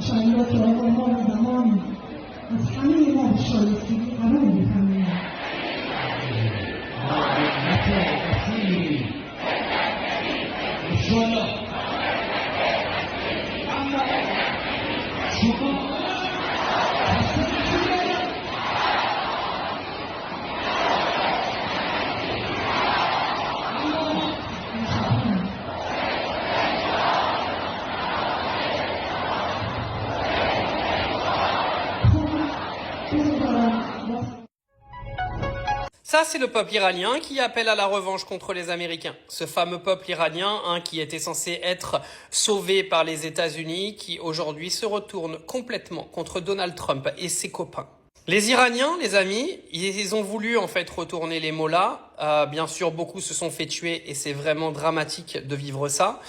شايلة الله زمان أصحابي ما بشوي أروي كمان Ça, c'est le peuple iranien qui appelle à la revanche contre les Américains. Ce fameux peuple iranien, qui était censé être sauvé par les États-Unis, qui aujourd'hui se retourne complètement contre Donald Trump et ses copains. Les Iraniens, les amis, ils ont voulu en fait retourner les mollahs. Bien sûr, beaucoup se sont fait tuer et c'est vraiment dramatique de vivre ça.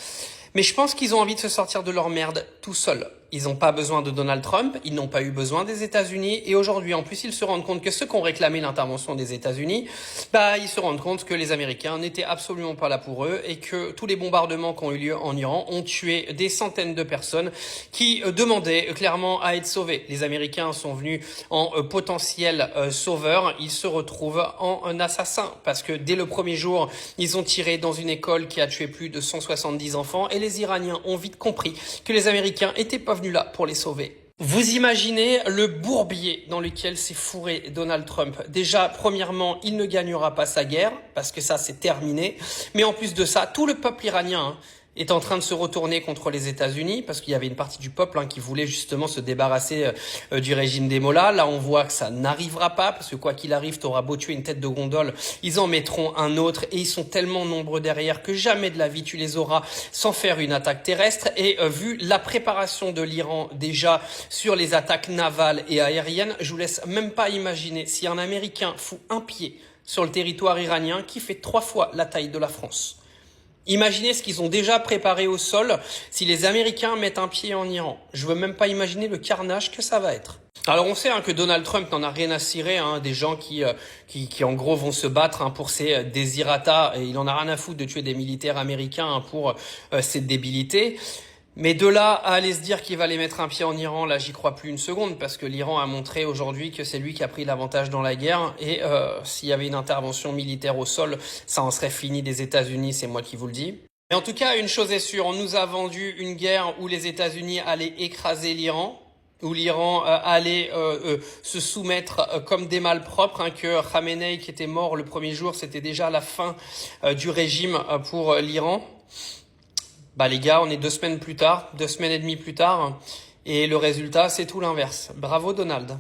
Mais je pense qu'ils ont envie de se sortir de leur merde tout seuls. Ils n'ont pas besoin de Donald Trump, ils n'ont pas eu besoin des États-Unis et aujourd'hui, en plus, ils se rendent compte que ceux qui ont réclamé l'intervention des États-Unis, ils se rendent compte que les Américains n'étaient absolument pas là pour eux et que tous les bombardements qui ont eu lieu en Iran ont tué des centaines de personnes qui demandaient clairement à être sauvées. Les Américains sont venus en potentiel sauveur, ils se retrouvent en assassin parce que dès le premier jour, ils ont tiré dans une école qui a tué plus de 170 enfants et les Iraniens ont vite compris que les Américains étaient pas venus là pour les sauver. Vous imaginez le bourbier dans lequel s'est fourré Donald Trump. Déjà, premièrement, il ne gagnera pas sa guerre, parce que ça, c'est terminé. Mais en plus de ça, tout le peuple iranien est en train de se retourner contre les États-Unis, parce qu'il y avait une partie du peuple qui voulait justement se débarrasser du régime des mollahs. Là, on voit que ça n'arrivera pas, parce que quoi qu'il arrive, t'auras beau tuer une tête de gondole, ils en mettront un autre, et ils sont tellement nombreux derrière que jamais de la vie tu les auras sans faire une attaque terrestre. Et vu la préparation de l'Iran déjà sur les attaques navales et aériennes, je vous laisse même pas imaginer si un Américain fout un pied sur le territoire iranien qui fait 3 fois la taille de la France. Imaginez ce qu'ils ont déjà préparé au sol si les Américains mettent un pied en Iran. Je veux même pas imaginer le carnage que ça va être. Alors on sait que Donald Trump n'en a rien à cirer des gens qui en gros vont se battre pour ses désirata et il en a rien à foutre de tuer des militaires américains pour ses débilités. Mais de là à aller se dire qu'il va aller mettre un pied en Iran, là j'y crois plus une seconde parce que l'Iran a montré aujourd'hui que c'est lui qui a pris l'avantage dans la guerre et s'il y avait une intervention militaire au sol, ça en serait fini des États-Unis, c'est moi qui vous le dis. Et en tout cas, une chose est sûre, on nous a vendu une guerre où les États-Unis allaient écraser l'Iran, où l'Iran allait se soumettre comme des malpropres, que Khamenei qui était mort le premier jour, c'était déjà la fin du régime pour l'Iran. Les gars, on est 2 semaines plus tard, 2 semaines et demie plus tard, et le résultat, c'est tout l'inverse. Bravo Donald.